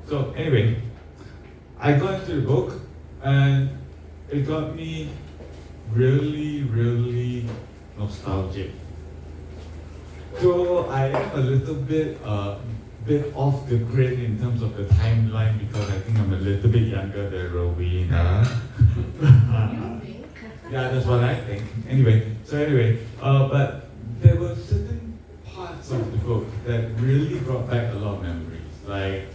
So anyway, I got into the book and it got me really nostalgic. So I am a little bit off the grid in terms of the timeline because I think I'm a little bit younger than Rowena. You think? Yeah, that's what I think. Anyway, but there were certain parts of the book that really brought back a lot of memories. Like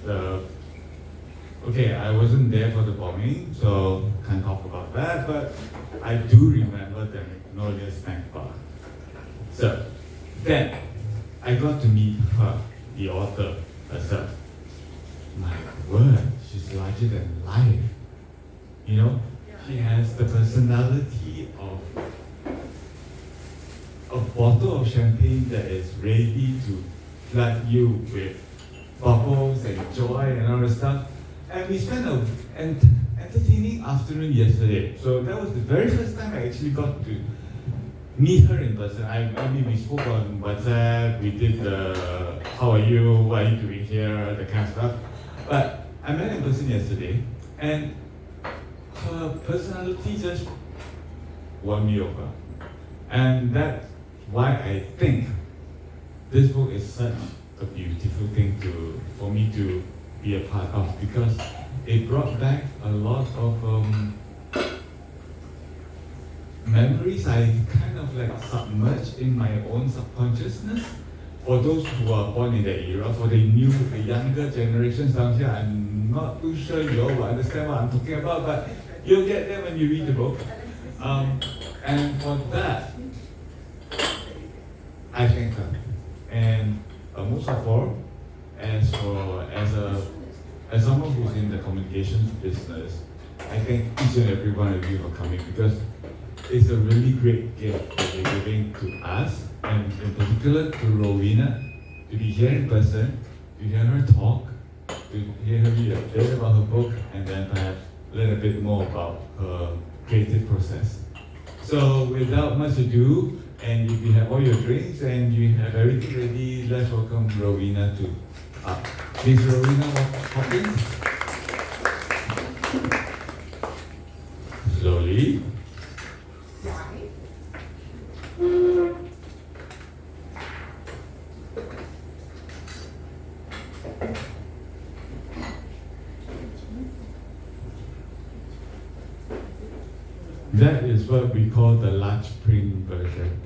okay, I wasn't there for the bombing, so can't talk about that, but I do remember the Magnolia Snack Bar. So then I got to meet her, the author herself. My word, she's larger than life. You know, she has the personality of a bottle of champagne that is ready to flood you with bubbles and joy and all that stuff. And we spent an entertaining afternoon yesterday. So that was the very first time I actually got to meet her in person. I mean, we spoke on WhatsApp, we did the how are you, what are you doing here, that kind of stuff. But I met her in person yesterday, and her personality just won me over. And that's why I think this book is such a beautiful thing for me to be a part of, because it brought back a lot of memories I kind of like submerged in my own subconsciousness. For those who are born in that era, for the younger generations down here, I'm not too sure you all will understand what I'm talking about, but you'll get there when you read the book. And for that, I thank her. And most of all, as someone who's in the communications business, I thank each and every one of you for coming, because it's a really great gift that you're giving to us, and in particular to Rowena, to be here in person, to hear her talk, to hear her read a bit about her book, and then perhaps learn a bit more about her creative process. So without much ado, and if you have all your drinks and you have everything ready, let's welcome Rowena to Miss Rowena Hopkins. Slowly. That is what we call the large print version.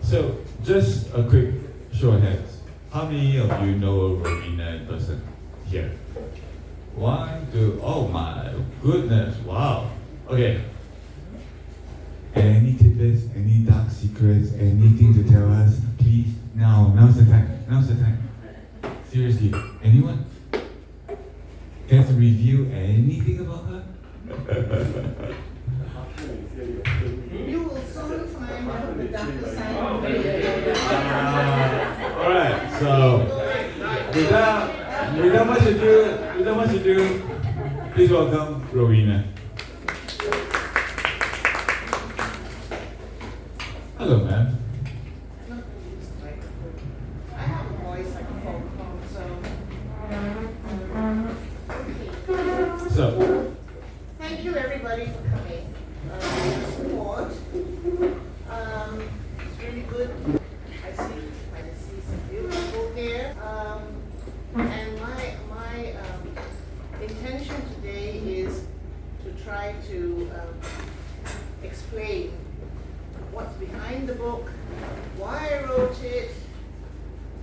So, just a quick show of hands. How many of you know Rowena in person here? 1, 2, oh my goodness, wow. Okay. Any tidbits, any dark secrets, anything to tell us? Please, now's the time. Seriously, anyone? Care to review anything about her? You will soon find out the darker side of me. Alright, so without much ado, please welcome Rowena. Hello, ma'am. I have a voice like a folk song, So, thank you everybody for coming. Your support. It's really good. I see some beautiful here. And my intention today is to try to explain what's behind the book, why I wrote it,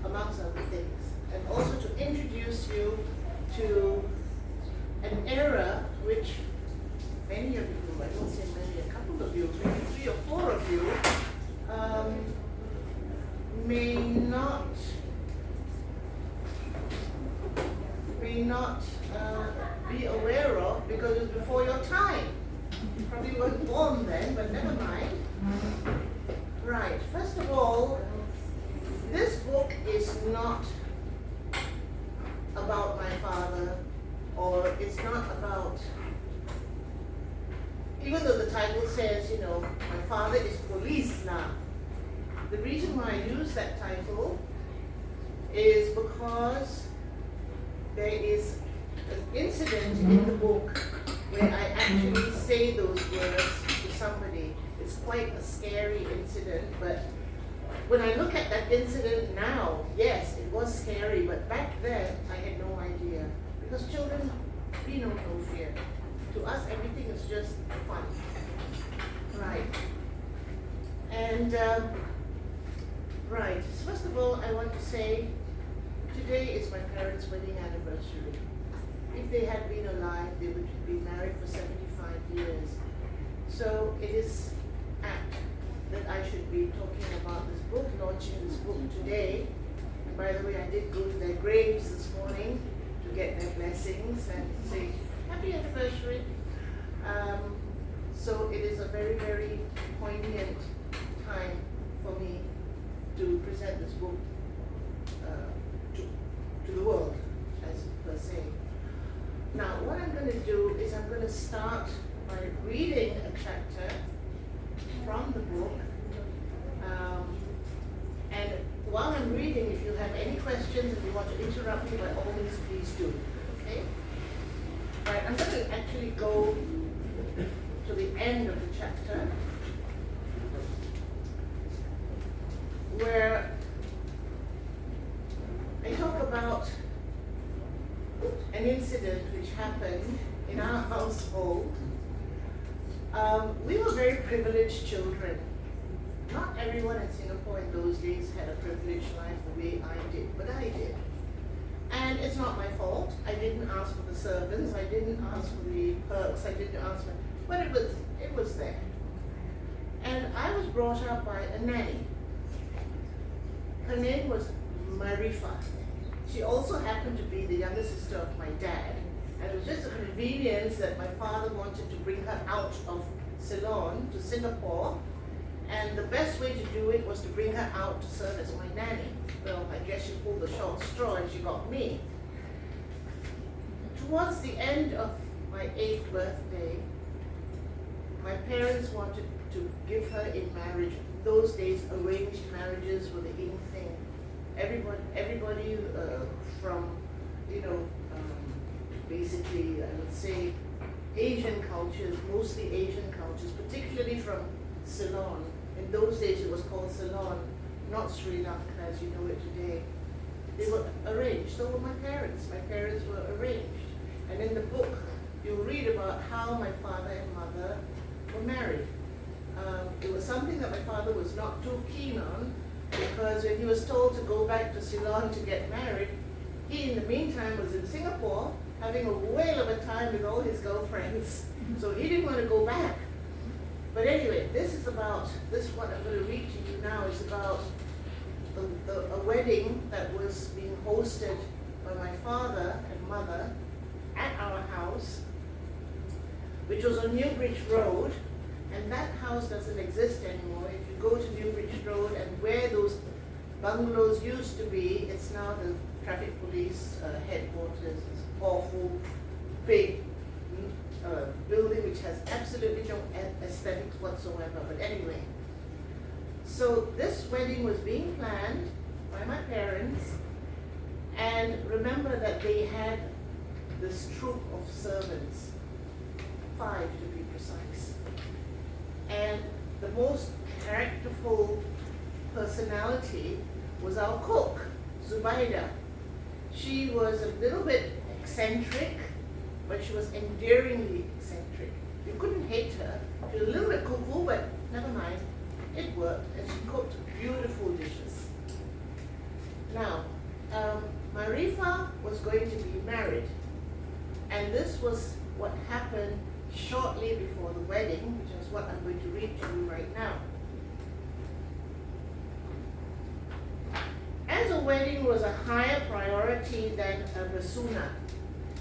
amongst other things, and also to introduce you to an era which many of you, I won't say many, a couple of you, maybe 3 or 4 of you, may not be aware of, because it was before your time. You probably weren't born then, but never mind. Right, first of all, father is police now. The reason why I use that title is because there is an incident in the book where I actually say those words to somebody. It's quite a scary incident, but when I look at that incident now, yes, it was scary, but back then I had no idea. Because children, we know no fear. To us, everything is just fun. Right. And, right, first of all, I want to say, today is my parents' wedding anniversary. If they had been alive, they would be married for 75 years. So it is apt that I should be talking about this book, launching this book today. And by the way, I did go to their graves this morning to get their blessings and say, happy anniversary. So it is a very, very poignant time for me to present this book to the world, as per se. Now, what I'm going to do is I'm going to start by reading a chapter from the book. And while I'm reading, if you have any questions, if you want to interrupt me, by all means, please do. Okay? All right, I'm going to actually go to the end of the chapter, where I talk about an incident which happened in our household. We were very privileged children. Not everyone in Singapore in those days had a privileged life the way I did, but I did. And it's not my fault. I didn't ask for the servants, I didn't ask for the perks, I didn't ask for, but it was there. And I was brought up by a nanny. Her name was Marifa. She also happened to be the younger sister of my dad. And it was just a convenience that my father wanted to bring her out of Ceylon to Singapore. And the best way to do it was to bring her out to serve as my nanny. Well, I guess she pulled the short straw and she got me. Towards the end of my 8th birthday, my parents wanted to give her in marriage. In those days, arranged marriages were the in thing. Everybody from, basically, I would say, Asian cultures, mostly Asian cultures, particularly from Ceylon. In those days, it was called Ceylon, not Sri Lanka as you know it today. They were arranged. So were my parents. My parents were arranged. And in the book, you'll read about how my father and mother were married. It was something that my father was not too keen on, because when he was told to go back to Ceylon to get married, he in the meantime was in Singapore having a whale of a time with all his girlfriends. So he didn't want to go back. But anyway, this what I'm going to read to you now is about a wedding that was being hosted by my father and mother at our house, which was on Newbridge Road. And that house doesn't exist anymore. If you go to Newbridge Road and where those bungalows used to be, it's now the traffic police headquarters. It's awful, big building which has absolutely no aesthetics whatsoever. But anyway, so this wedding was being planned by my parents, and remember that they had this troop of servants, 5 to be precise. And the most characterful personality was our cook, Zubaida. She was a little bit eccentric, but she was endearingly eccentric. You couldn't hate her. She was a little bit cuckoo, but never mind. It worked, and she cooked beautiful dishes. Now, Marifa was going to be married, and this was what happened shortly before the wedding, which is what I'm going to read to you right now. As a wedding was a higher priority than a basuna.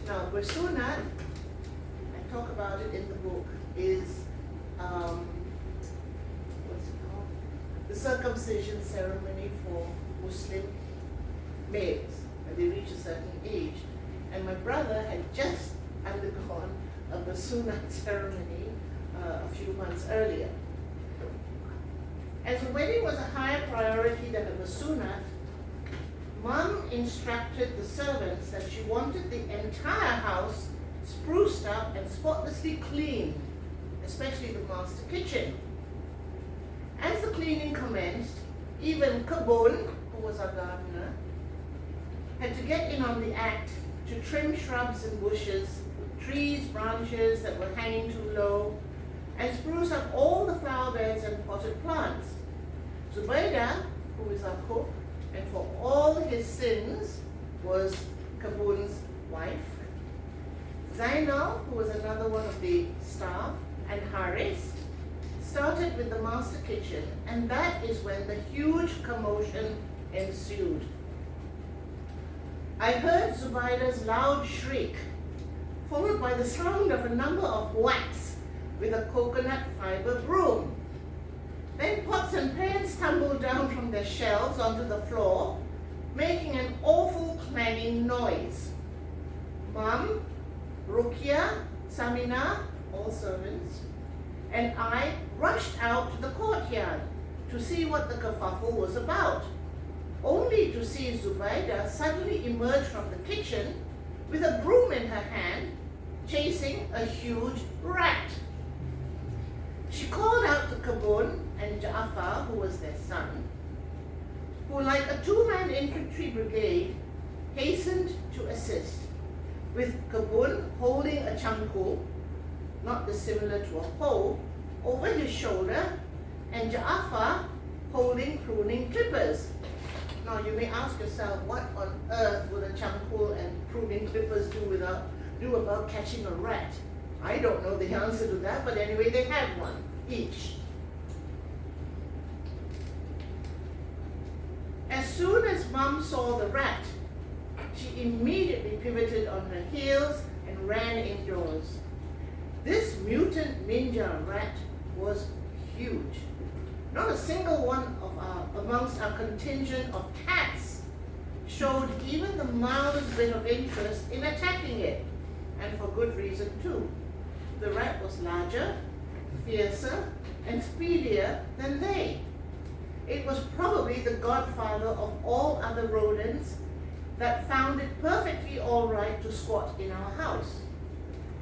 Now, basuna, I talk about it in the book, is what's it called? The circumcision ceremony for Muslim males when they reach a certain age. And my brother had just undergone a basuna ceremony a few months earlier. As the wedding was a higher priority than the sunat, Mum instructed the servants that she wanted the entire house spruced up and spotlessly clean, especially the master kitchen. As the cleaning commenced, even Kabun, who was our gardener, had to get in on the act to trim shrubs and bushes, trees, branches that were hanging too low, and spruce up all the flower beds and potted plants. Zubaida, who is our cook, and for all his sins, was Kabun's wife. Zainal, who was another one of the staff, and Haris, started with the master kitchen, and that is when the huge commotion ensued. I heard Zubaida's loud shriek, followed by the sound of a number of whacks with a coconut fiber broom. Then pots and pans tumbled down from their shelves onto the floor, making an awful clanging noise. Mum, Rukia, Samina, all servants, and I rushed out to the courtyard to see what the kerfuffle was about, only to see Zubaida suddenly emerge from the kitchen with a broom in her hand, chasing a huge rat. She called out to Kabun and Ja'afar, who was their son, who, like a two-man infantry brigade, hastened to assist, with Kabun holding a chanku, not dissimilar to a hoe, over his shoulder, and Ja'afar holding pruning clippers. Now you may ask yourself, what on earth would a chanku and pruning clippers do about catching a rat? I don't know the answer to that, but anyway, they had one each. As soon as Mum saw the rat, she immediately pivoted on her heels and ran indoors. This mutant ninja rat was huge. Not a single one amongst our contingent of cats showed even the mildest bit of interest in attacking it, and for good reason too. The rat was larger, fiercer, and speedier than they. It was probably the godfather of all other rodents that found it perfectly all right to squat in our house.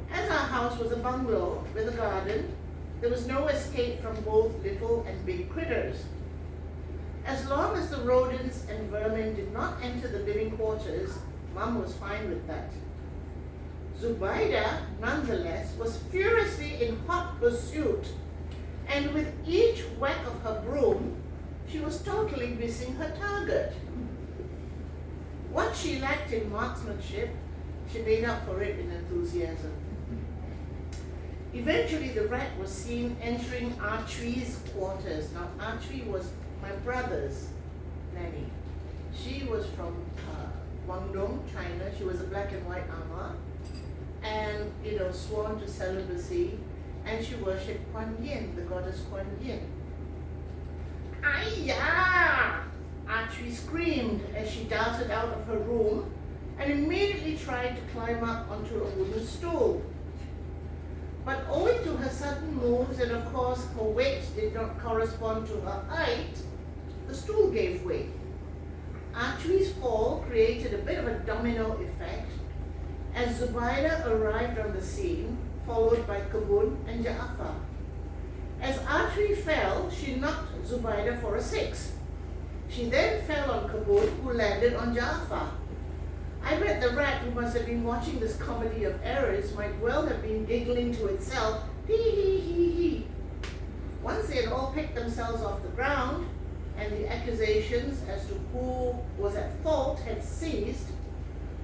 As our house was a bungalow with a garden, there was no escape from both little and big critters. As long as the rodents and vermin did not enter the living quarters, Mum was fine with that. Zubaida, nonetheless, was furiously in hot pursuit, and with each whack of her broom, she was totally missing her target. What she lacked in marksmanship, she made up for it in enthusiasm. Eventually, the rat was seen entering Archie's quarters. Now, Archie was my brother's nanny. She was from Guangdong, China. She was a black and white ama, and sworn to celibacy, and she worshipped Kuan Yin, the goddess Kuan Yin. Ayya! Archie screamed as she darted out of her room and immediately tried to climb up onto a wooden stool. But owing to her sudden moves, and of course her weight did not correspond to her height, the stool gave way. Archie's fall created a bit of a domino effect as Zubaida arrived on the scene, followed by Kabun and Ja'afar. As Archie fell, she knocked Zubaida for a 6. She then fell on Kabun, who landed on Ja'afar. I bet the rat, who must have been watching this comedy of errors, might well have been giggling to itself, hee hee hee hee. Once they had all picked themselves off the ground, and the accusations as to who was at fault had ceased,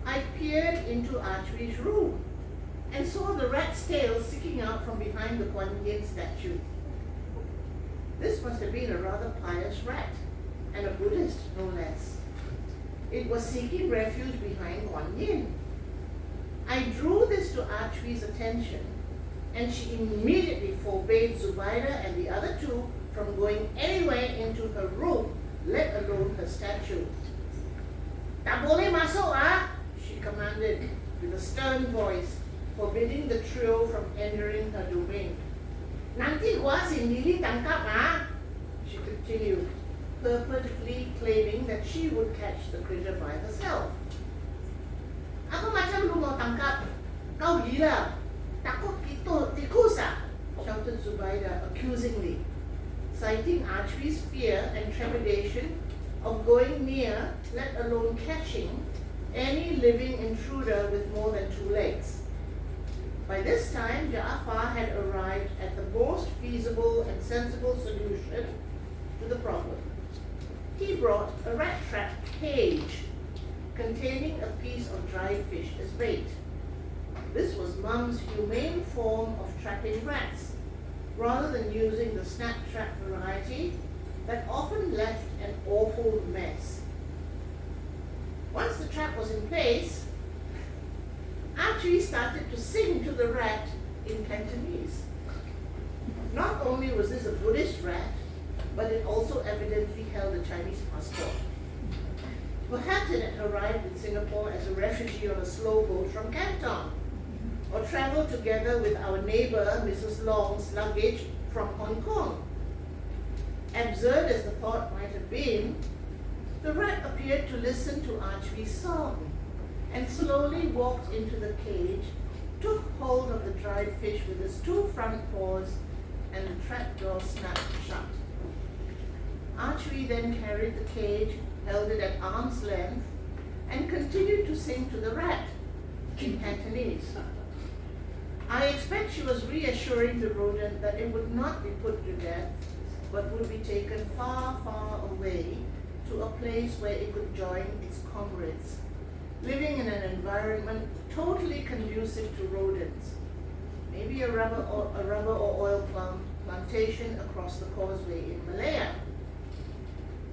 I peered into Archie's room and saw the rat's tail sticking out from behind the Kuan Yin statue. This must have been a rather pious rat, and a Buddhist no less. It was seeking refuge behind Kuan Yin. I drew this to Archie's attention, and she immediately forbade Zubaida and the other two from going anywhere into her room, let alone her statue. "Tak boleh masuk, ah!" she commanded with a stern voice, forbidding the trio from entering her domain. "Nanti gua sendiri tangkap, ah!" she continued, purportedly claiming that she would catch the critter by herself. Apa macam lu mau tangkap? Kau gila? Takut kita tikus ah? Shouted Zubaida accusingly, citing Archie's fear and trepidation of going near, let alone catching, any living intruder with more than 2 legs. By this time, Ja'afar had arrived at the most feasible and sensible solution to the problem. He brought a rat trap cage containing a piece of dried fish as bait. This was Mum's humane form of trapping rats, rather than using the snap trap variety that often left an awful mess. Once the trap was in place, Archie started to sing to the rat in Cantonese. Not only was this a Buddhist rat, but it also evidently held a Chinese passport. Perhaps it had arrived in Singapore as a refugee on a slow boat from Canton, or traveled together with our neighbor, Mrs. Long's luggage from Hong Kong. Absurd as the thought might have been, the rat appeared to listen to Archie's song and slowly walked into the cage, took hold of the dried fish with his 2 front paws, and the trapdoor snapped shut. Archie then carried the cage, held it at arm's length, and continued to sing to the rat in Cantonese. I expect she was reassuring the rodent that it would not be put to death, but would be taken far, far away to a place where it could join its comrades, living in an environment totally conducive to rodents. Maybe a rubber or oil plantation across the causeway in Malaya.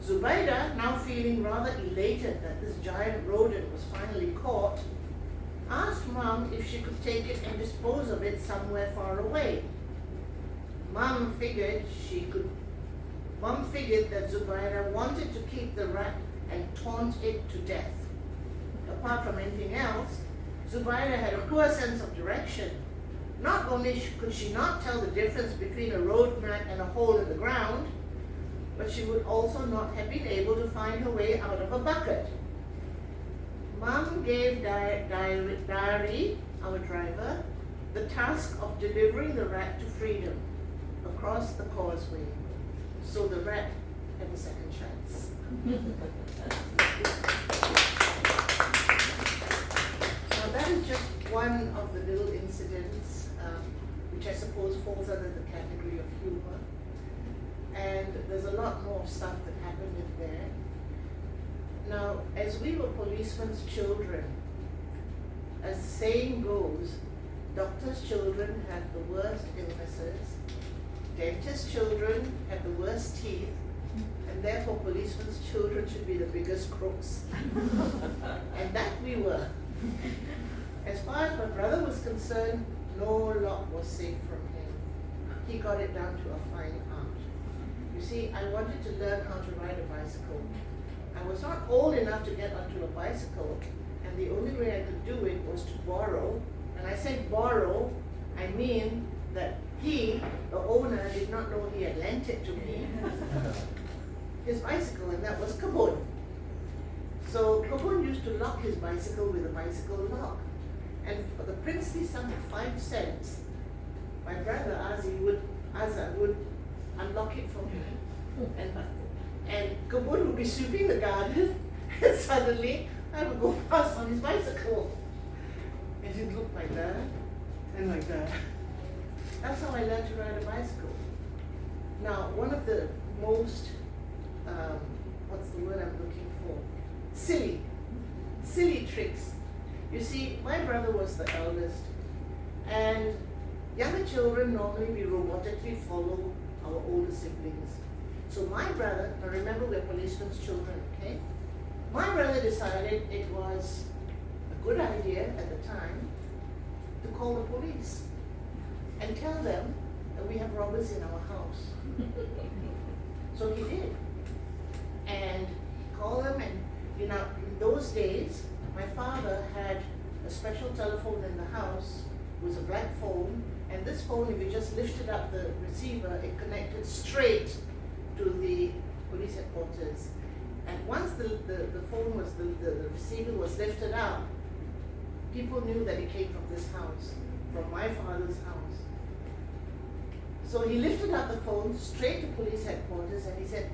Zubaida, now feeling rather elated that this giant rodent was finally caught, asked Mum if she could take it and dispose of it somewhere far away. Mum figured that Zubaida wanted to keep the rat and taunt it to death. Apart from anything else, Zubaida had a poor sense of direction. Not only could she not tell the difference between a road mat and a hole in the ground, but she would also not have been able to find her way out of a bucket. Mum gave Diary, our driver, the task of delivering the rat to freedom across the causeway, so the rat had a second chance. Now that is just one of the little incidents, which I suppose falls under the category of humor. And there's a lot more stuff that happened in there. Now, as we were policemen's children, as the saying goes, doctors' children have the worst illnesses, dentists' children have the worst teeth, and therefore policemen's children should be the biggest crooks. And that we were. As far as my brother was concerned, no lot was safe from him. He got it down to a fine art. You see, I wanted to learn how to ride a bicycle. I was not old enough to get onto a bicycle, and the only way I could do it was to borrow. And I say borrow, I mean that he, the owner, did not know he had lent it to me, his bicycle, and that was Kabun. So Kabun used to lock his bicycle with a bicycle lock. And for the princely sum of 5 cents, my brother Azza would unlock it for me. And Kabun would be sweeping the garden, and suddenly I would go past on his bicycle. And he'd look like that, and like that. That's how I learned to ride a bicycle. Now, one of the most, what's the word I'm looking for? Silly tricks. You see, my brother was the eldest, and younger children normally we robotically follow our older siblings. So my brother, now remember we're policemen's children, okay? My brother decided it was a good idea at the time to call the police and tell them that we have robbers in our house. So he did. And call them, and in those days, my father had a special telephone in the house. It was a black phone, and this phone, if you just lifted up the receiver, it connected straight to the police headquarters. And once the phone was, the receiver was lifted up, people knew that it came from this house, from my father's house. So he lifted up the phone straight to police headquarters and he said,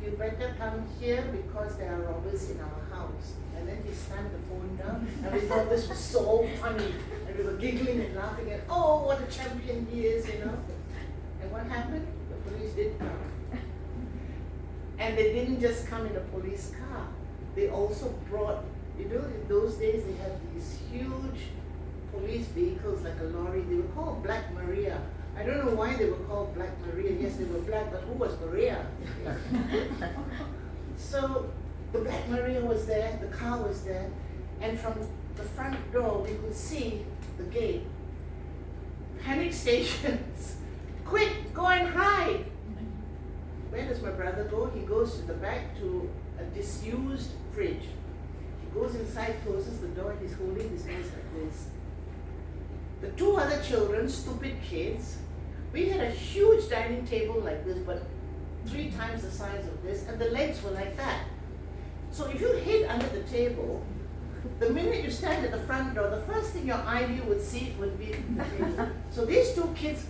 "You better come here because there are robbers in our house." And then he slammed the phone down and we thought this was so funny. And we were giggling and laughing at, oh, what a champion he is, you know. And what happened? The police did come. And they didn't just come in a police car. They also brought, you know, in those days they had these huge police vehicles like a lorry. They were called Black Maria. I don't know why they were called Black Maria. Yes, they were black, but who was Maria? So the Black Maria was there, the car was there, and from the front door we could see the gate. Panic stations. Quick, go and hide. Where does my brother go? He goes to the back to a disused fridge. He goes inside, closes the door, and he's holding his hands like this. The two other children, stupid kids, we had a huge dining table like this, but 3 times the size of this, and the legs were like that. So if you hid under the table, the minute you stand at the front door, the first thing your eye view would see would be the table. So these 2 kids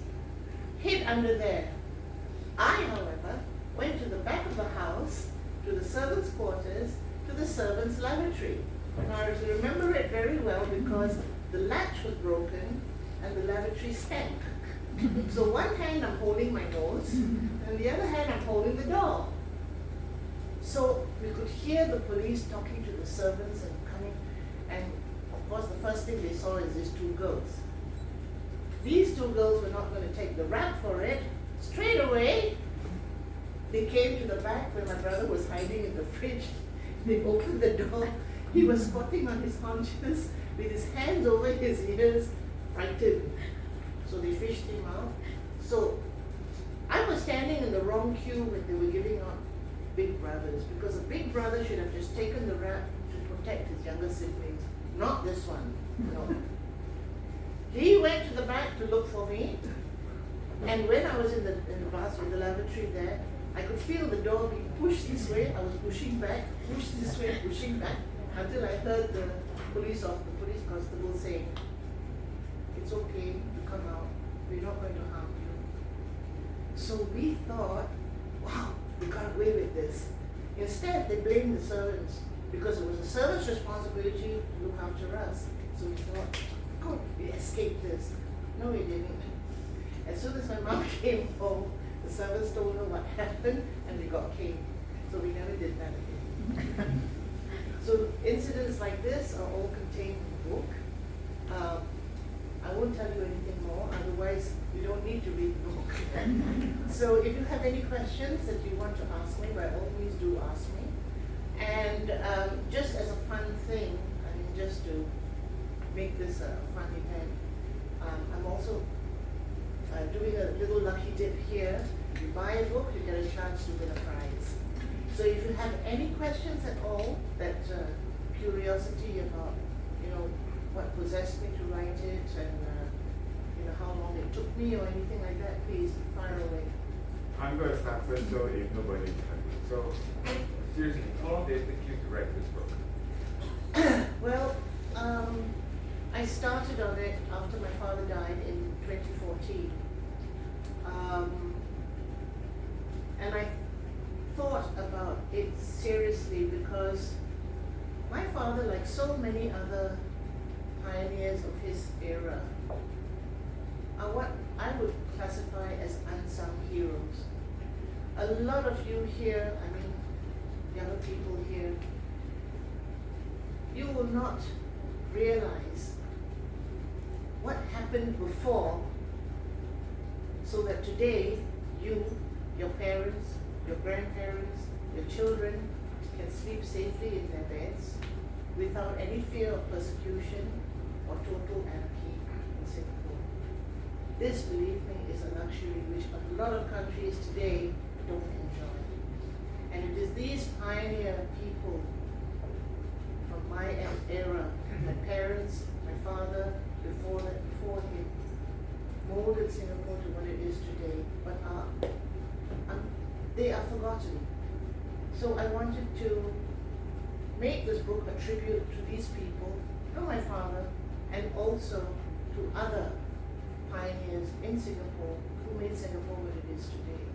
hid under there. I, however, went to the back of the house, to the servants' quarters, to the servants' lavatory. Now I remember it very well because the latch was broken and the lavatory stank. So one hand I'm holding my nose, and the other hand I'm holding the door. So we could hear the police talking to the servants and coming, and of course the first thing they saw is these 2 girls. These 2 girls were not going to take the rap for it. Straight away, they came to the back where my brother was hiding in the fridge. They opened the door. He was squatting on his haunches with his hands over his ears, frightened. So they fished him out. So I was standing in the wrong queue when they were giving out big brothers, because a big brother should have just taken the rap to protect his younger siblings, not this one. No. He went to the back to look for me, and when I was in the bathroom, the lavatory there, I could feel the door being pushed this way. I was pushing back, pushed this way, pushing back, until I heard the police constable saying, "It's okay to come out. We're not going to harm you." So we thought, wow, we got away with this. Instead, they blamed the servants because it was the servants' responsibility to look after us. So we thought, good, we escaped this. No, we didn't. As soon as my mom came home, the servants told her what happened, and we got caned. So we never did that again. So incidents like this are all contained in the book. I won't tell you anything more, otherwise you don't need to read the book. So if you have any questions that you want to ask me, by all means do ask me. And just as a fun thing, I mean, just to make this a fun event, I'm also doing a little lucky dip here. You buy a book, you get a chance to win a prize. So if you have any questions at all, that curiosity about, you know, what possessed me to write it, and you know, how long it took me or anything like that, please fire away. I'm going to start first, so if nobody can. So, seriously, how long did it take you to write this book? Well, I started on it after my father died in 2014. And I thought about it seriously because my father, like so many other pioneers of his era, are what I would classify as unsung heroes. A lot of you here, I mean, younger people here, you will not realize what happened before, so that today you, your parents, your grandparents, your children can sleep safely in their beds without any fear of persecution or total anarchy in Singapore. This, believe me, is a luxury which a lot of countries today don't enjoy. And it is these pioneer people from my era, my parents, my father, before him, molded Singapore to what it is today, but are they are forgotten. So I wanted to make this book a tribute to these people, to my father, and also to other pioneers in Singapore who made Singapore what it is today.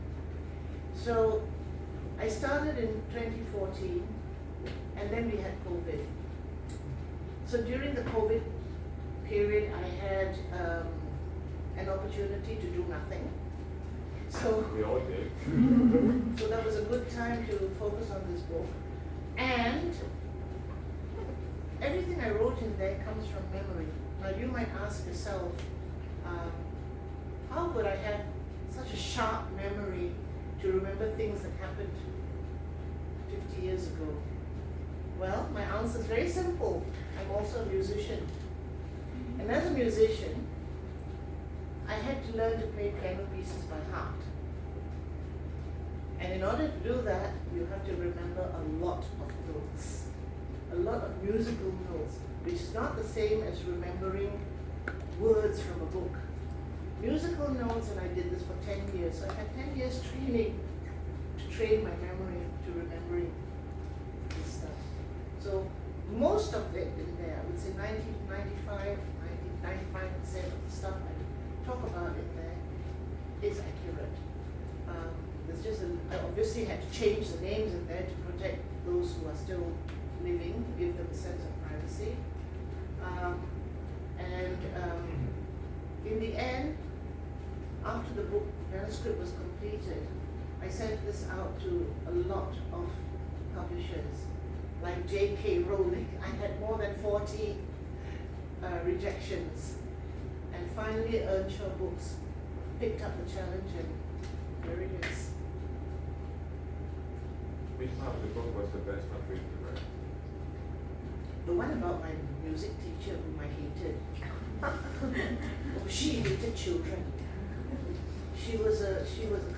So I started in 2014, and then we had COVID. So during the COVID period, I had an opportunity to do nothing. So, We all did. so that was a good time to focus on this book. And everything I wrote in there comes from memory. Now you might ask yourself, how could I have such a sharp memory to remember things that happened 50 years ago? Well, my answer is very simple. I'm also a musician. And as a musician, I had to learn to play piano pieces by heart. And in order to do that, you have to remember a lot of notes, a lot of musical notes, which is not the same as remembering words from a book. Musical notes, and I did this for 10 years. So I had 10 years training to train my memory to remembering this stuff. So most of it in there, I would say 95% of the stuff I talk about in there is accurate. There's just I obviously had to change the names in there to protect those who are still living, to give them a sense of privacy. In the end, after the book manuscript was completed, I sent this out to a lot of publishers, like J.K. Rowling. I had more than 40 rejections. And finally, Earnshaw Books picked up the challenge, and there it is. Which part of the book was the best one for you to write? The one about my music teacher whom I hated. Oh, she hated children. She was a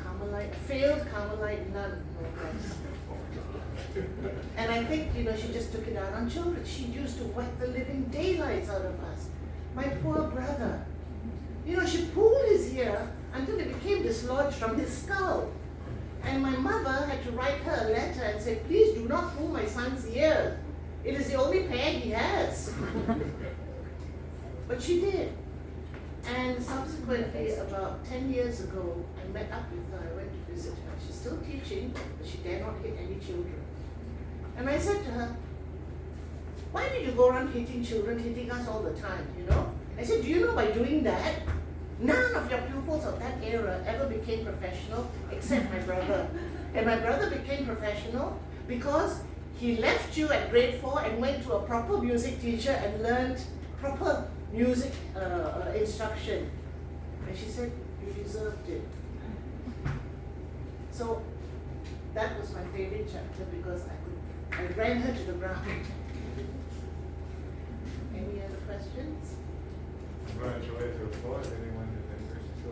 Carmelite, a failed Carmelite nun, no less. And I think, she just took it out on children. She used to whack the living daylights out of us. My poor brother. She pulled his ear until it became dislodged from his skull. And my mother had to write her a letter and say, please do not pull my son's ear. It is the only pair he has. But she did. And subsequently, about 10 years ago, I met up with her. I went to visit her. She's still teaching, but she dare not hit any children. And I said to her, why did you go around hitting children, hitting us all the time, I said, do you know by doing that, none of your pupils of that era ever became professional except my brother. And my brother became professional because he left you at grade 4 and went to a proper music teacher and learned proper music instruction. And she said, you deserved it. So that was my favorite chapter because I ran her to the ground. Any other questions? I'm going to show it to the floor if anyone has any questions to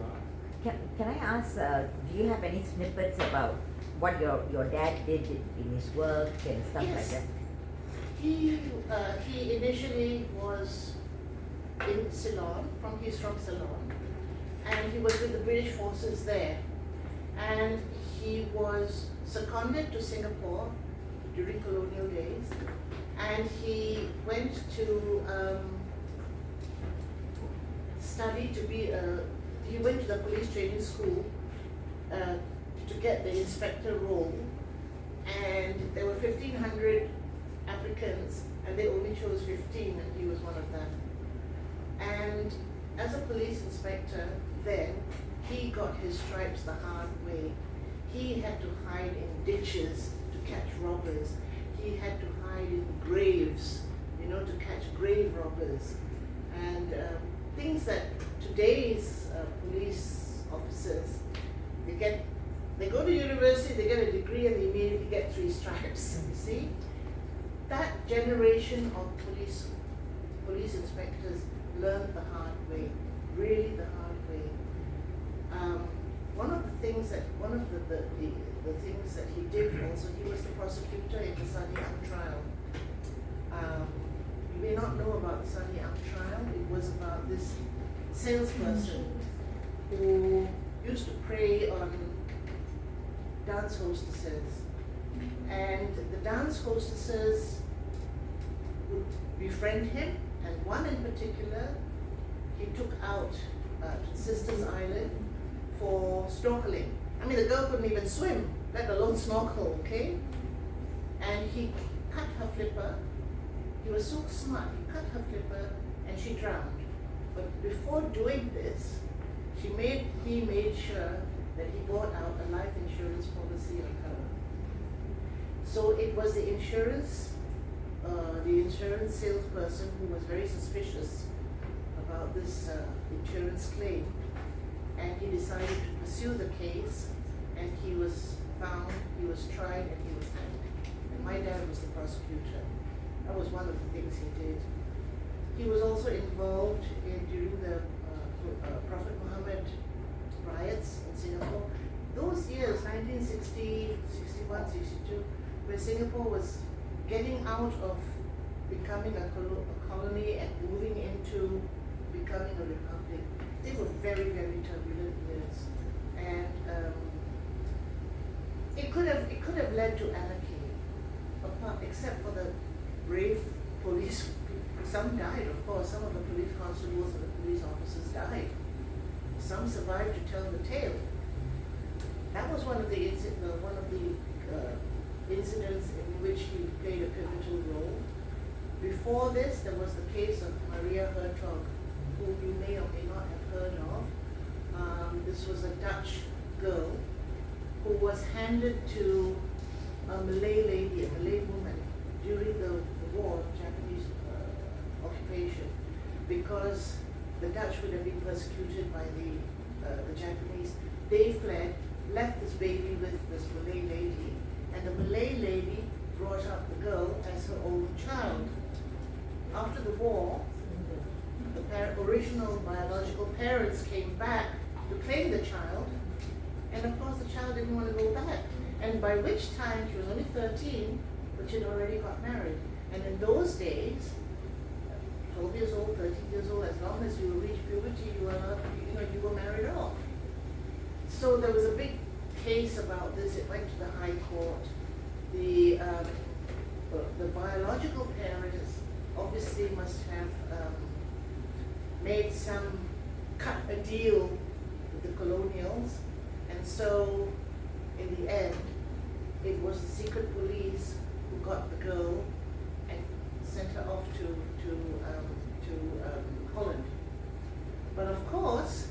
ask. Can I ask, do you have any snippets about what your dad did in his work and stuff like that? He initially was in Ceylon, he's from Ceylon, and he was with the British forces there. And he was seconded to Singapore during colonial days, and he went to study to be he went to the police training school to get the inspector role, and there were 1,500 applicants, and they only chose 15, and he was one of them. And as a police inspector then, he got his stripes the hard way. He had to hide in ditches to catch robbers. He had to hide in graves, to catch grave robbers. And things that today's police officers, they go to university, they get a degree, and they immediately get 3 stripes, you see? That generation of police inspectors learned the hard way, really the hard way. One of the things that he did also, he was the prosecutor in the Sunny Ang trial. You may not know about the Sunny Ang trial. It was about this salesperson who used to prey on dance hostesses. And the dance hostesses would befriend him, and one in particular, he took out to Sisters Island for snorkeling. I mean, the girl couldn't even swim, let alone snorkel, okay? And he cut her flipper. He was so smart, he cut her flipper and she drowned. But before doing this, he made sure that he bought out a life insurance policy on her. So it was the insurance salesperson who was very suspicious about this insurance claim, and he decided to pursue the case, and he was found, he was tried, and he was hanged. And my dad was the prosecutor. That was one of the things he did. He was also involved during the Prophet Muhammad riots in Singapore. Those years, 1960, 61, 62, where Singapore was getting out of becoming a colony and moving into becoming a republic. They were very, very turbulent years. And it could have led to anarchy, except for the brave police. Some died, of course. Some of the police constables and the police officers died. Some survived to tell the tale. That was one of the incidents in which he played a pivotal role. Before this, there was the case of Maria Hertog, who you may or may not have heard of. This was a Dutch girl who was handed to a Malay lady, a Malay woman, during the war, Japanese occupation, because the Dutch would have been persecuted by the Japanese. They fled, left this baby with this Malay lady, and the Malay lady brought up the girl as her own child. After the war, the original biological parents came back to claim the child, and of course the child didn't want to go back. And by which time she was only 13, but she'd already got married. And in those days, 12 years old, 13 years old, as long as you reached puberty, you were married off. So there was a big case about this. It went to the High Court. The biological parents obviously must have cut a deal with the colonials, and so in the end, it was the secret police who got the girl and sent her off to Holland. But of course,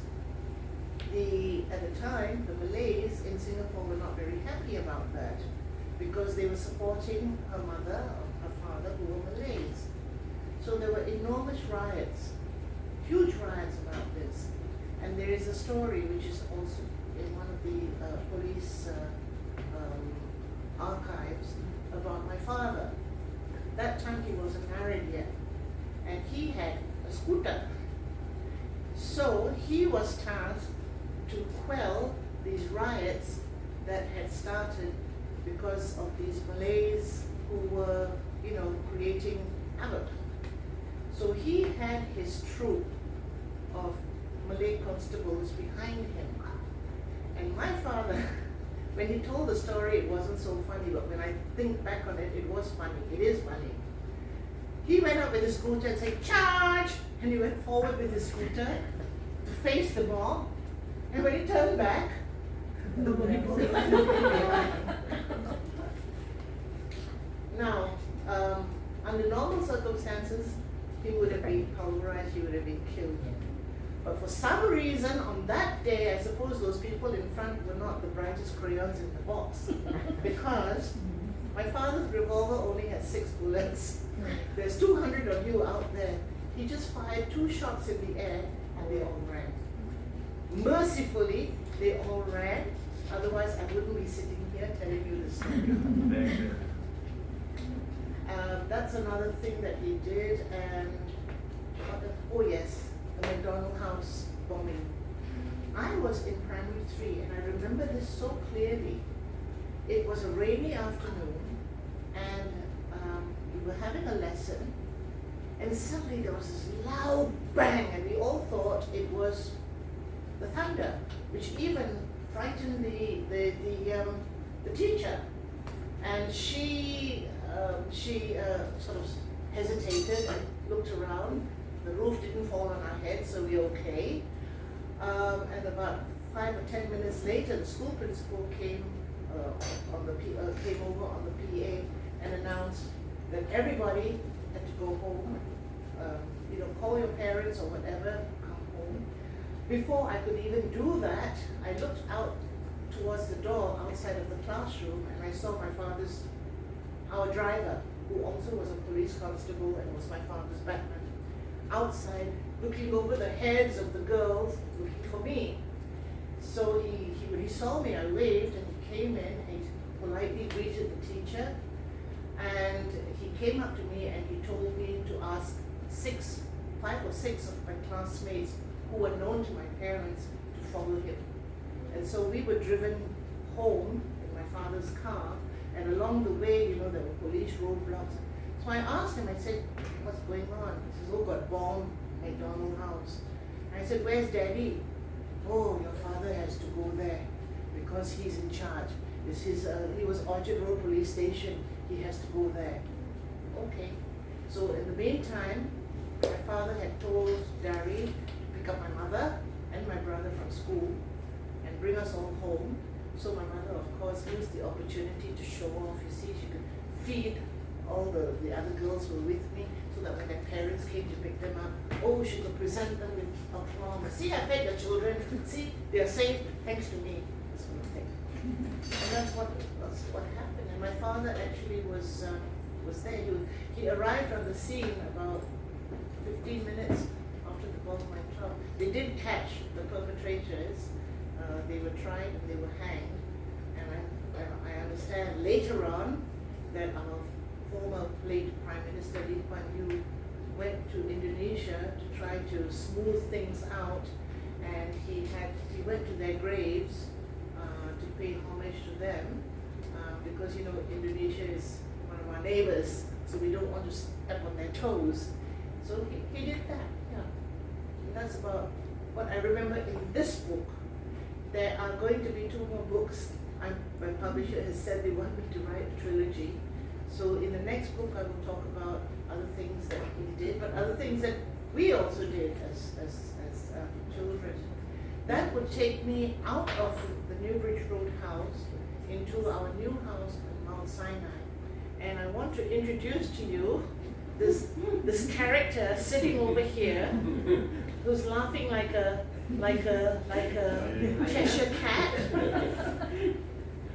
at the time, the Malays in Singapore were not very happy about that, because they were supporting her mother or her father, who were Malays. So there were enormous riots, huge riots about this. And there is a story which is also in one of the police archives about my father. That time he wasn't married yet, and he had a scooter. So he was tasked to quell these riots that had started because of these Malays who were, creating havoc. So he had his troop of Malay constables behind him. And my father, when he told the story, it wasn't so funny, but when I think back on it, it was funny. It is funny. He went up with his scooter and said, "Charge!" And he went forward with his scooter to face the mob. And when he turned back, the police Now, under normal circumstances, he would have been pulverized, he would have been killed. But for some reason, on that day, I suppose those people in front were not the brightest crayons in the box. Because my father's revolver only had 6 bullets. There's 200 of you out there. He just fired 2 shots in the air and they all ran. Mercifully, they all ran. Otherwise, I wouldn't be sitting here telling you this story. That's another thing that he did. And oh yes, the McDonald House bombing. I was in primary 3, and I remember this so clearly. It was a rainy afternoon, and we were having a lesson, and suddenly there was this loud bang, and we all thought it was the thunder, which even frightened the the teacher. And she sort of hesitated and looked around. The roof didn't fall on our heads, so we're okay. And about 5 or 10 minutes later, the school principal came came over on the PA and announced that everybody had to go home. Call your parents or whatever, come home. Before I could even do that, I looked out towards the door outside of the classroom, and I saw our driver, who also was a police constable and was my father's batman, outside looking over the heads of the girls looking for me. So when he saw me, I waved, and he came in and he politely greeted the teacher, and he came up to me and he told me to ask 5 or 6 of my classmates who were known to my parents to follow him. And so we were driven home in my father's car, and along the way, there were police roadblocks. So I asked him, I said, what's going on? He says, oh, got bombed, McDonald House. And I said, where's Daddy? Oh, your father has to go there because he's in charge. He was Orchard Road Police Station. He has to go there. Okay. So in the meantime, my father had told Dari to pick up my mother and my brother from school and bring us all home. So my mother, of course, used the opportunity to show off. You see, she could feed all the other girls who were with me, so that when their parents came to pick them up, she could present them with a promise. See, I fed your children. See, they are safe thanks to me. This sort of thing. And that's what happened. And my father actually was there. He arrived on the scene about 15 minutes after the bomb went off. They did catch the perpetrators. They were tried and they were hanged. And I understand later on that our former late Prime Minister Lee Kuan Yew went to Indonesia to try to smooth things out, and he went to their graves to pay homage to them because Indonesia is one of our neighbors, so we don't want to step on their toes. So he did that, yeah. And that's about what I remember in this book. There are going to be 2 more books. My publisher has said they want me to write a trilogy. So in the next book, I will talk about other things that he did, but other things that we also did as children. That would take me out of the Newbridge Road house into our new house in Mount Sinai. And I want to introduce to you this character sitting over here, who's laughing like a Cheshire cat.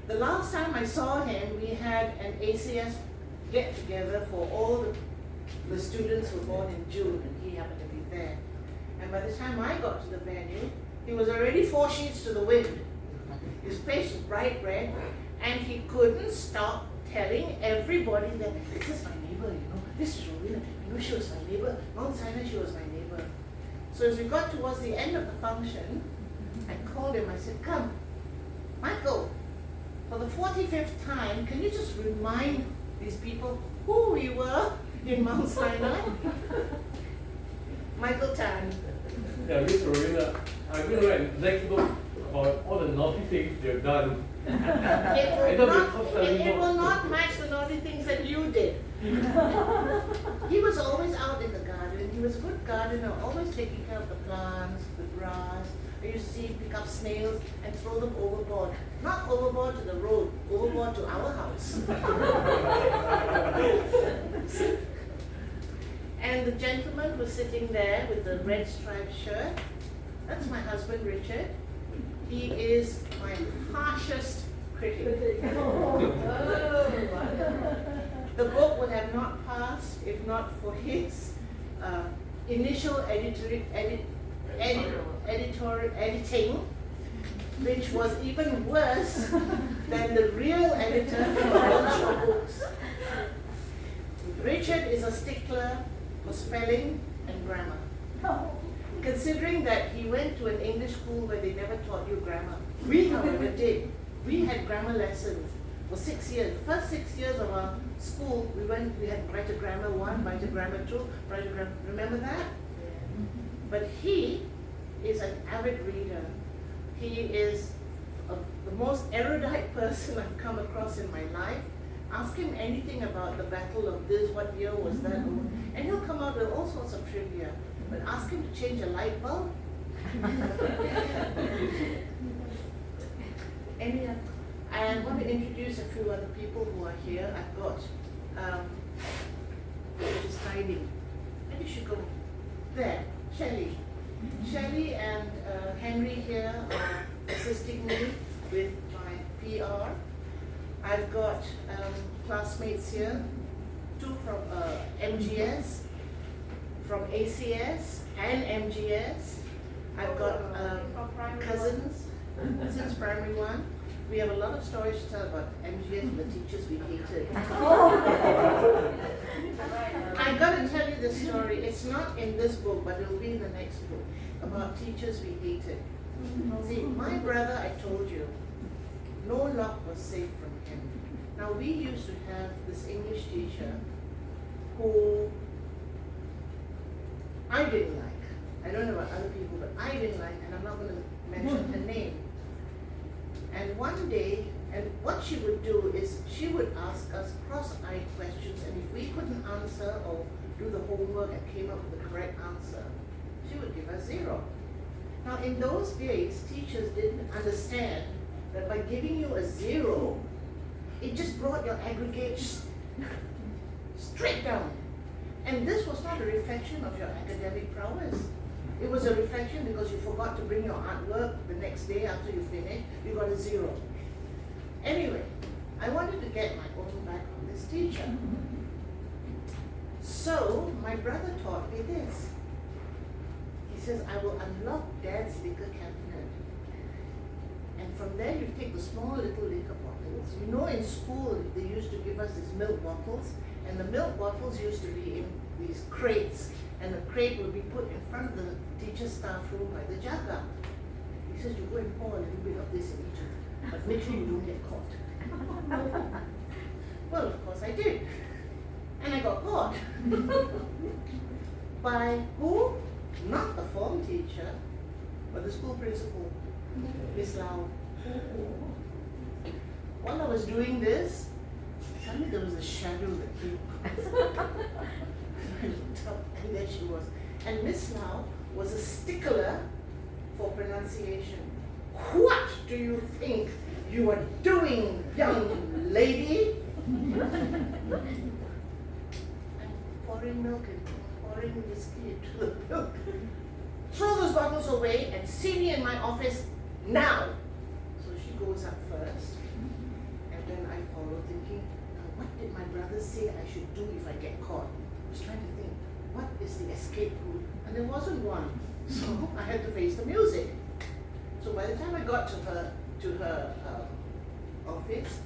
The last time I saw him, we had an ACS get-together for all the students who were born in June, and he happened to be there. And by the time I got to the venue, he was already 4 sheets to the wind. His face was bright red, and he couldn't stop telling everybody that this is my neighbor, this is Rowena, she was my neighbor, Mount Sinai, she was my neighbor. So as we got towards the end of the function, I called him, I said, come, Michael, for the 45th time, can you just remind these people who we were in Mount Sinai? Michael Tan. Yeah, Miss Rowena, I'm going to write next book about all the naughty things you've done. It will not match the naughty things that you did. He was always out in the garden. He was a good gardener, always taking care of the plants, the grass. I used to see him pick up snails and throw them overboard. Not overboard to the road, overboard to our house. And the gentleman was sitting there with the red striped shirt. That's my husband, Richard. He is my harshest critic. The book would have not passed if not for his initial editing, which was even worse than the real editor for all books. Richard is a stickler for spelling and grammar. Considering that he went to an English school where they never taught you grammar. We, however, did. We had grammar lessons for 6 years. The first 6 years of our school, we had write a grammar 1, write a grammar 2, write a grammar, remember that? But he is an avid reader. He is the most erudite person I've come across in my life. Ask him anything about the battle of this, what year was that, and he'll come out with all sorts of trivia. But ask him to change a light bulb. I want to introduce a few other people who are here. I've got, she's hiding. Maybe she should go there. Shelley. Shelley and Henry here are assisting me with my PR. I've got classmates here, two from MGS, from ACS and MGS. I've got cousins since primary one. We have a lot of stories to tell about MGS and the teachers we hated. I'm going to tell you this story. It's not in this book, but it will be in the next book, about teachers we hated. See, my brother, I told you, no lock was safe from him. Now, we used to have this English teacher who I didn't like. I don't know about other people, but I didn't like, and I'm not going to mention her name. And one day, and what she would do is she would ask us cross-eyed questions, and if we couldn't answer or do the homework and came up with the correct answer, she would give us 0. Now, in those days, teachers didn't understand that by giving you a 0, it just brought your aggregate straight down. And this was not a reflection of your academic prowess. It was a reflection because you forgot to bring your artwork the next day after you finished, you got a 0. Anyway, I wanted to get my own back on this teacher. So, my brother taught me this. He says, I will unlock Dad's liquor cabinet. And from there, you take the small little liquor bottles. You know, in school, they used to give us these milk bottles, and the milk bottles used to be in these crates, and the crate would be put in front of the teacher's staff room by the jaga. He says, you go and pour a little bit of this in each other, but make sure you don't get caught. Well, of course I did. And I got caught. By who? Not the form teacher, but the school principal, Miss Lau. While I was doing this, suddenly there was a shadow that came across. I looked up, and there she was. And Miss Lau was a stickler for pronunciation. What do you think you are doing, young lady? I'm pouring milk and pouring whiskey into the milk. Throw those bottles away and see me in my office now. So she goes up first, and then I follow, thinking, what did my brother say I should do if I get caught? I was trying to think, what is the escape route? And there wasn't one. So I had to face the music. So by the time I got to her office,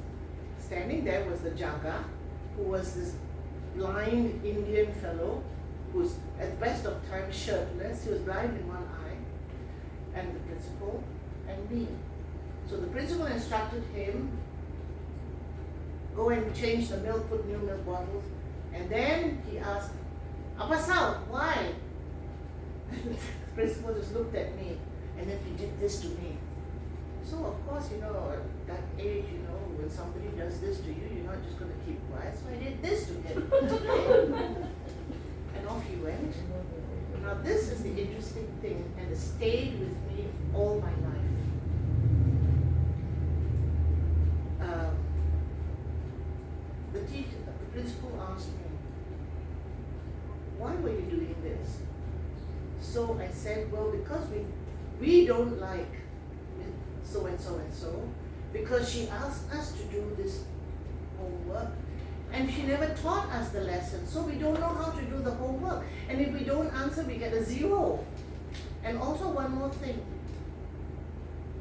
standing there was the jaga, who was this blind Indian fellow who was at the best of times shirtless. He was blind in one eye, and the principal and me. So the principal instructed him, go and change the milk, put new milk bottles, and then he asked, "Apa sal? Why?" And the principal just looked at me, and then he did this to me. So of course, at that age, when somebody does this to you, you're not just going to keep quiet. So I did this to him. And off he went. Now this is the interesting thing, and it stayed with me all my life. The principal asked me, why were you doing this? So I said, well, because we don't like so and so and so, because she asked us to do this homework, and she never taught us the lesson, so we don't know how to do the homework. And if we don't answer, we get a 0. And also one more thing.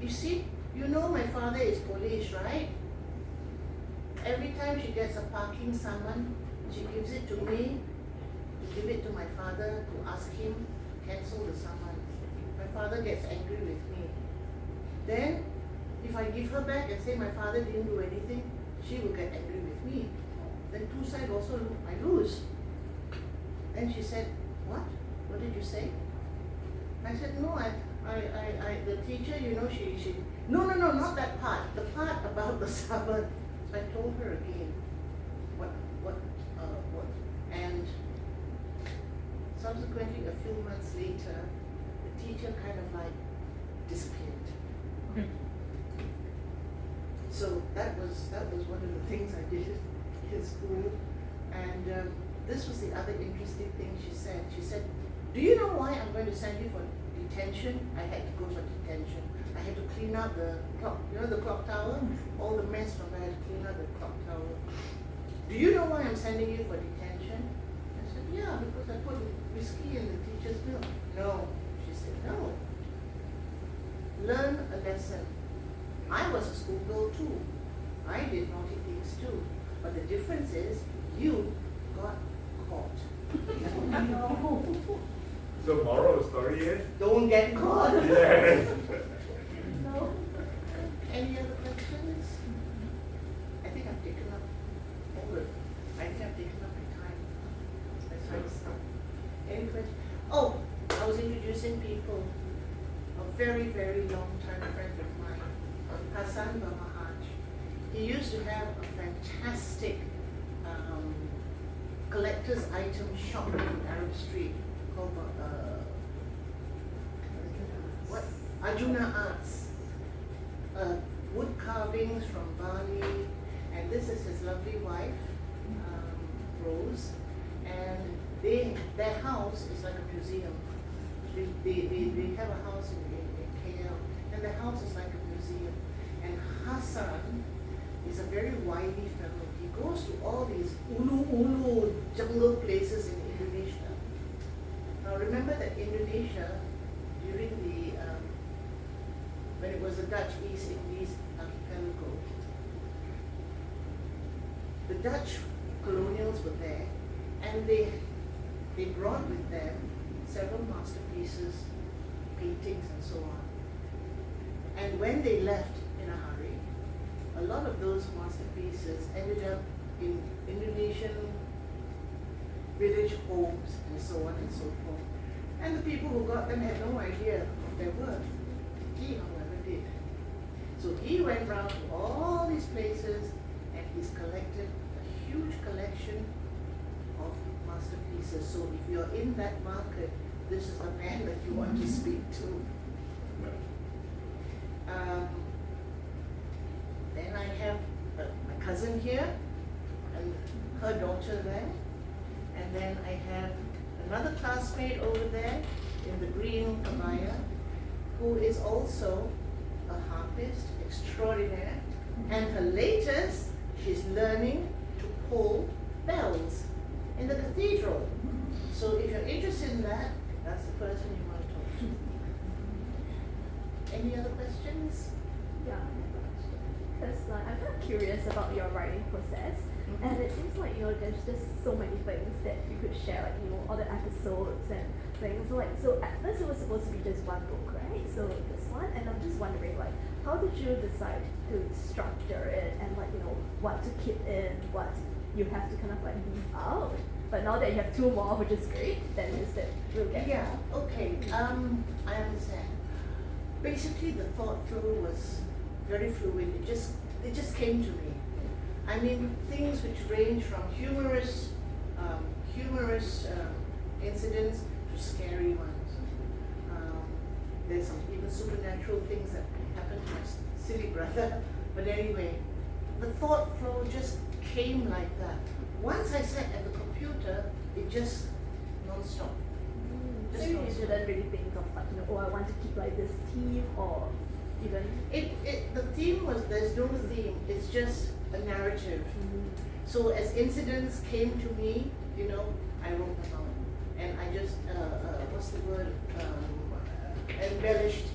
You see, my father is police, right? Every time she gets a parking summon, she gives it to me, to give it to my father, to ask him to cancel the summon. My father gets angry with me. Then, if I give her back and say my father didn't do anything, she will get angry with me. Then two sides also, I lose. And she said, what? What did you say? I said, no, the teacher, No, not that part. The part about the Sabbath. So I told her again, what, and subsequently, a few months later, the teacher kind of like disappeared. So that was one of the things I did in school, and this was the other interesting thing she said. She said, "Do you know why I'm going to send you for detention?" I had to go for detention. I had to clean out the clock, the clock tower, all the mess from there. I had to clean out the clock tower. "Do you know why I'm sending you for detention?" I said, "Yeah, because I put whiskey in the teacher's milk." "No," she said, "no. Learn a lesson. I was a schoolgirl too. I did naughty things too. But the difference is you got caught." So moral of the story is? Don't get caught. Yes. No. Any other questions? I think I've taken up all of. I think I've taken up my time. That's why I stop. Any questions? Oh, I was introducing people. A very, very long-time friend of mine, Hassan Bamahaj. He used to have a fantastic collector's item shop in Arab Street called what? Arjuna Arts. Wood carvings from Bali, and this is his lovely wife, Rose, and their house is like a museum. They have a house in KL, and the house is like a museum. And Hassan is a very wily fellow. He goes to all these ulu jungle places in Indonesia. Now remember that Indonesia, during the when it was the Dutch East Indies archipelago, the Dutch colonials were there, and they brought with them several masterpieces, paintings, and so on. And when they left in a hurry, a lot of those masterpieces ended up in Indonesian village homes and so on and so forth. And the people who got them had no idea of their worth. He, however, did. So he went round to all these places and he's collected a huge collection of masterpieces. So if you're in that market, this is the man that you want to speak to. Then I have my cousin here and her daughter there. And then I have another classmate over there in the green abaya who is also a harpist extraordinaire. And her latest, she's learning to pull bells in the cathedral. So if you're interested in that, that's the person you want to talk to. Any other questions? Yeah, because I'm kind of curious about your writing process, and it seems like there's just so many things that you could share, like all the episodes and things. Like so, at first it was supposed to be just one book, right? So this one, and I'm just wondering, like, how did you decide to structure it, and what to keep in, what you have to kind of leave out? But now that you have two more, which is great, then you said we'll get. Yeah. Okay. I understand. Basically, the thought flow was very fluid. It just came to me. I mean, things which range from humorous incidents to scary ones. There's some even supernatural things that happened to my silly brother. But anyway, the thought flow just came like that. Once I sat at the computer, it just non-stop. So you didn't really think of I want to keep like this theme or even. The theme was, there's no theme. It's just a narrative. So as incidents came to me, I wrote them out, and I just what's the word? Embellished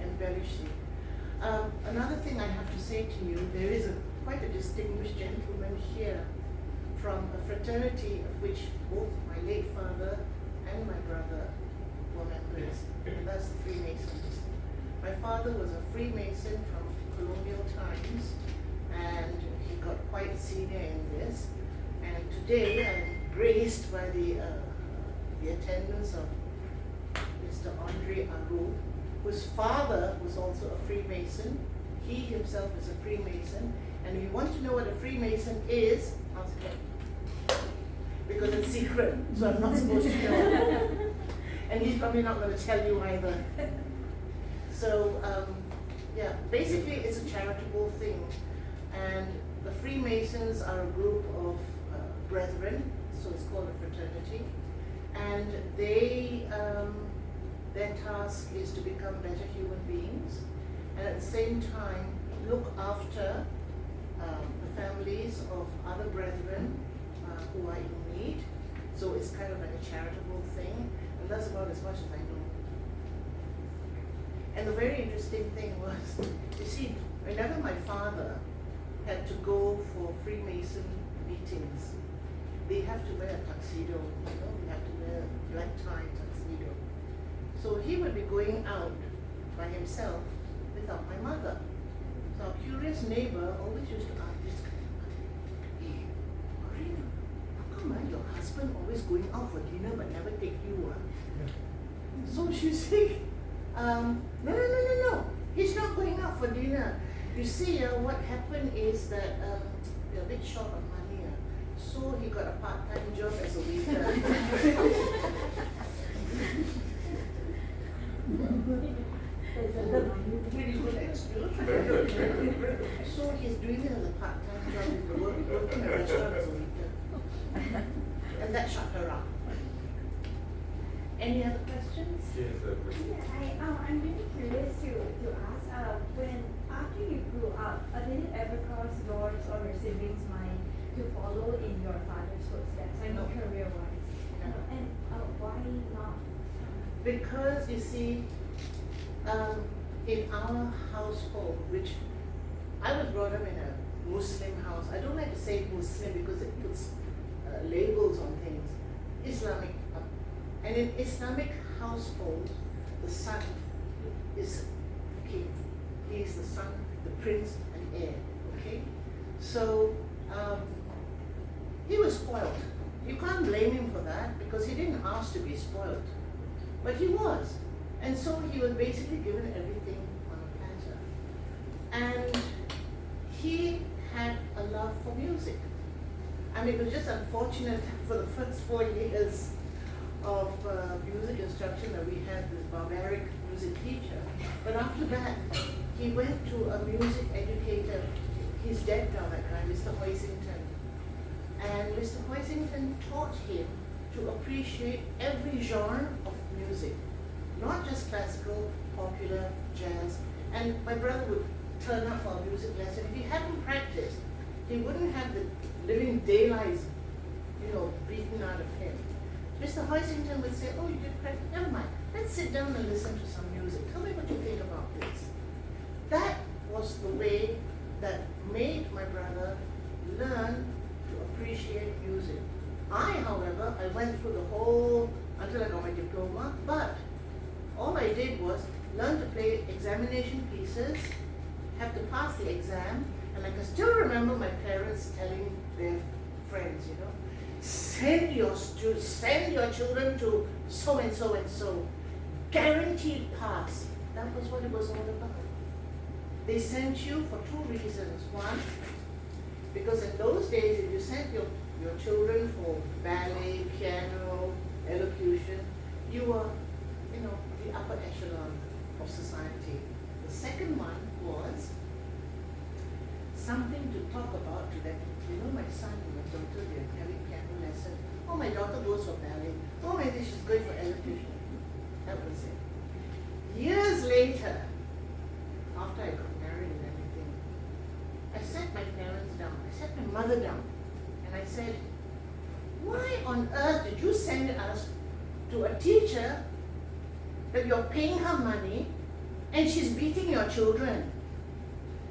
it. Another thing I have to say to you, there is quite a distinguished gentleman here from a fraternity of which both my late father and my brother were members, and that's the Freemasons. My father was a Freemason from colonial times, and he got quite senior in this. And today I'm graced by the attendance of Mr. Andre Aru, whose father was also a Freemason, he himself is a Freemason. And if you want to know what a Freemason is, ask him. Because it's secret, so I'm not supposed to know. And he's probably not going to tell you either. So, yeah, basically it's a charitable thing. And the Freemasons are a group of brethren, so it's called a fraternity. And they, their task is to become better human beings, and at the same time look after the families of other brethren who are in need. So it's kind of like a charitable thing, and that's about as much as I know. And the very interesting thing was, you see, whenever my father had to go for Freemason meetings, they have to wear a tuxedo, you know, they have to wear a black tie tuxedo. So he would be going out by himself without my mother. So our curious neighbor always used to ask this guy, hey, Marina, how come your husband always going out for dinner but never take you? So she said, no, he's not going out for dinner. You see, what happened is that they're a bit short on money. So he got a part-time job as a waiter. Pretty good excuse. Very good, very good. So he's doing it as a part-time job, he's working in a restaurant as a waiter. And that shut her up. Any other questions? Yes, Yeah, I'm really curious to ask, when after you grew up, did it ever cross yours or your siblings' mind to follow in your father's footsteps? I mean, No. career-wise. No. And why not? Because you see, in our household, which I was brought up in a Muslim house. I don't like to say Muslim because it puts labels on things. Islamic. And in Islamic household, the son is king. He is the son, the prince and heir. Okay? So he was spoiled. You can't blame him for that because he didn't ask to be spoiled. But he was. And so he was basically given everything on a platter. And he had a love for music. I mean, it was just unfortunate for the first 4 years of music instruction that we had this barbaric music teacher. But after that, he went to a music educator. He's dead now, that guy, Mr. Hoisington. And Mr. Hoisington taught him to appreciate every genre of music, not just classical, popular, jazz. And my brother would turn up for a music lesson. If he hadn't practiced, he wouldn't have the living daylights, beaten out of him. Mr. Hoisington would say, oh, you did practice, never mind, let's sit down and listen to some music. Tell me what you think about this. That was the way that made my brother learn to appreciate music. However, I went through the whole, until I got my diploma, but all I did was learn to play examination pieces, have to pass the exam, and I can still remember my parents telling their friends, send your children to so and so and so, guaranteed pass. That was what it was all about. They sent you for 2 reasons. One, because in those days, if you sent your children for ballet, piano, elocution, you were, the upper echelon of society. The second one was something to talk about to them. My son and my daughter, they're having piano lesson. Oh, my daughter goes for ballet. Oh, maybe she's going for elocution. That was it. Years later, after I got married and everything, I sat my parents down. I sat my mother down. And I said, why on earth did you send us to a teacher that you're paying her money and she's beating your children?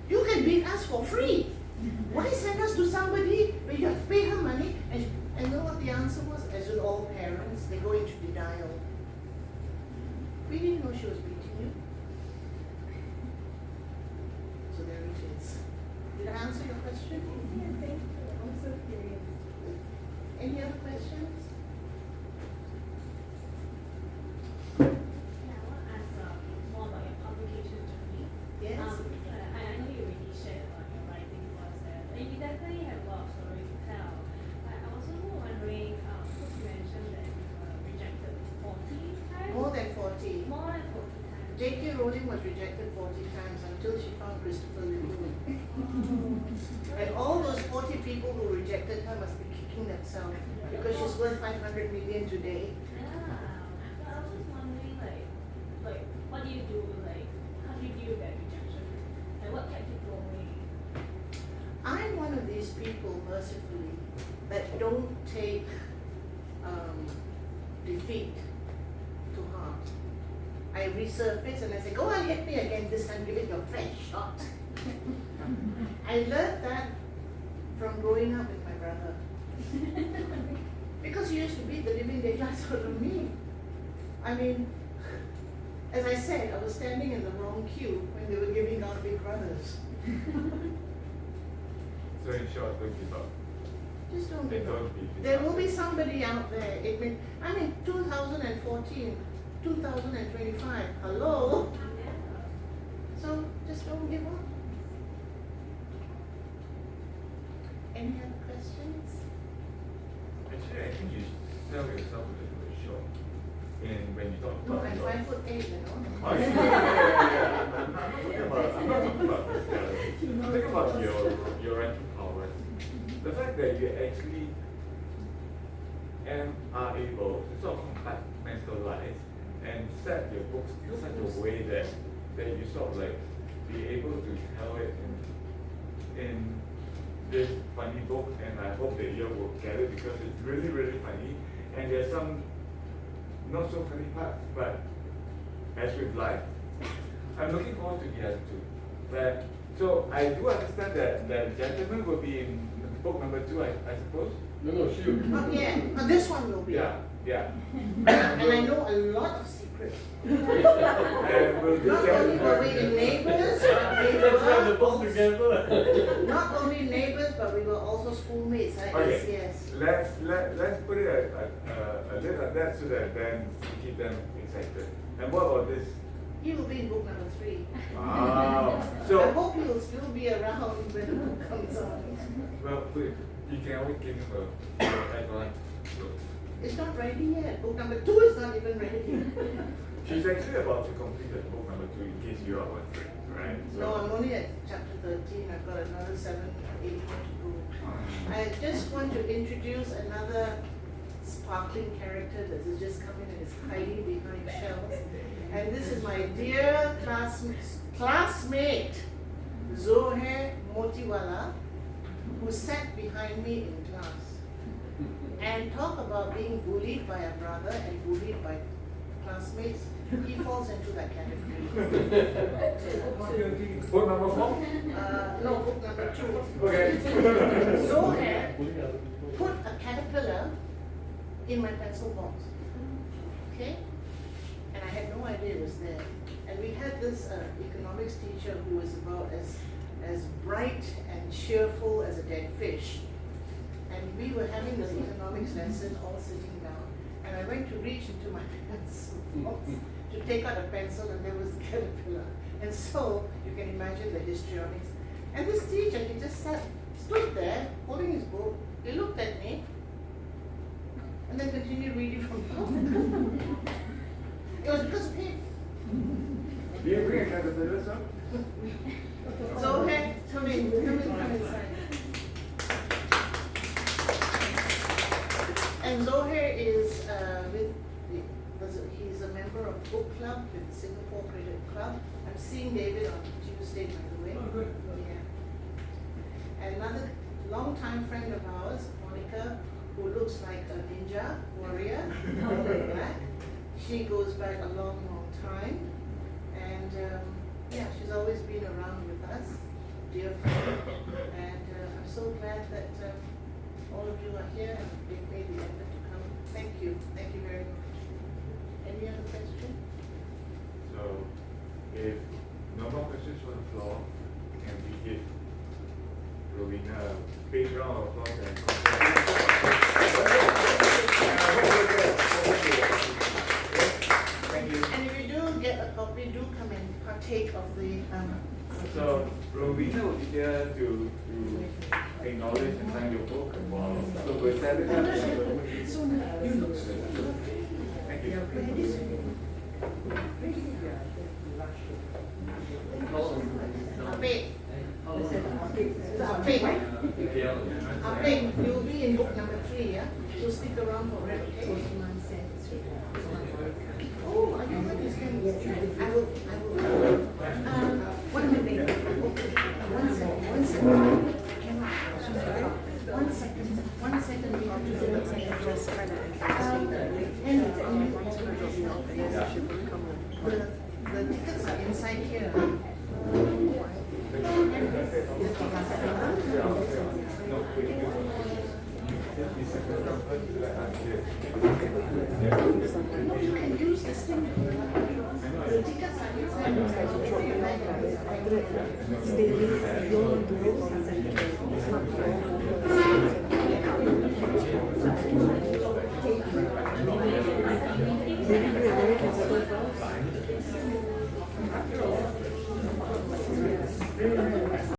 You can beat us for free. Why send us to somebody where you have to pay her money? And you know what the answer was? As with all parents, they go into denial. We didn't know she was beating you. So there it is. Did I answer your question? Yeah, thank you. I'm so curious. Any other questions? Yeah, I want to ask more about your publication journey. Yes? I know J.K. Rowling was rejected 40 times until she found Christopher Little. And all those 40 people who rejected her must be kicking themselves because she's worth 500 million today. Yeah. I was just wondering, like, what do you do? Like, how do you deal with that rejection? And what kept you going? I'm one of these people, mercifully, that don't take defeat to heart. I resurface and I say, go on, hit me again, this time give it your fresh shot. I learned that from growing up with my brother. Because he used to beat the living daylights out of me. I mean, as I said, I was standing in the wrong queue when they were giving out Big Brothers. So in short, don't give up. Just don't They give up. don't be There will be somebody out there. It may, I mean, 2014, 2025, hello? So just don't give up. Any other questions? Actually, I think you sell yourself a little bit short. And when you talk No, about I'm your- 5'8", you know. Oh, yeah. I'm not talking about personality. I'm talking about your writing powers. The fact that you actually are able to sort of compartmentalize and set your books in such a way that you sort of like be able to tell it in this funny book, and I hope that you will get it because it's really, really funny. And there's some not so funny parts, but as with life, I'm looking forward to the other two. But so I do understand that the gentleman will be in book number 2, I suppose. No, she will be. Oh, yeah, this one will be. Yeah. And I know a lot of secrets. And we'll do Not only were we that. neighbors, but we Let's write the were book also, together. not only neighbors, but we were also schoolmates at Okay. SCS. Let's put it a little of that so that then we keep them excited. And what about this? He will be in book number 3. Wow. I So, hope he will still be around when the book comes out. well, please, you can always give him a headline. It's not ready yet. Book number 2 is not even ready. She's actually about to complete the book number 2 in case you are wondering, right? No, I'm only at chapter 13. I've got another 7, 8 more to go. I just want to introduce another sparkling character that has just come in and is hiding behind shelves. And this is my dear classmate, Zohair Motiwala, who sat behind me in class. And talk about being bullied by a brother and bullied by classmates. He falls into that category. Book number 4? No, book number 2. Okay. Zohair put a caterpillar in my pencil box. Okay? And I had no idea it was there. And we had this economics teacher who was about as bright and cheerful as a dead fish. And we were having this economics lesson all sitting down. And I went to reach into my pencil box to take out a pencil, and there was a caterpillar. And so you can imagine the histrionics. And this teacher, he just stood there holding his book. He looked at me and then continued reading from the book. It was because of him. Do you bring a caterpillar, sir? So, okay, come inside. And Zohair is he's a member of book club with the Singapore Cricket Club. I'm seeing David on Tuesday, by the way. Oh, good. Yeah. And another longtime friend of ours, Monica, who looks like a ninja warrior, all in black. She goes back a long, long time. And yeah, she's always been around with us, dear friend. And I'm so glad that all of you are here and they've made the effort to come. Thank you. Thank you very much. Any other question? So, if no more questions from the floor, can we give Rowena a big round of applause and Thank you. And if you do get a copy, do come and partake of the So, Rowena will be here to acknowledge and sign your book. Wow. So, we're setting up. Thank you. You'll be in book number 3, yeah? So stick around for it, okay? Oh, I know what is going I will, what am I making? One second. One second. The tickets are inside here. You can use this thing. The tickets are inside.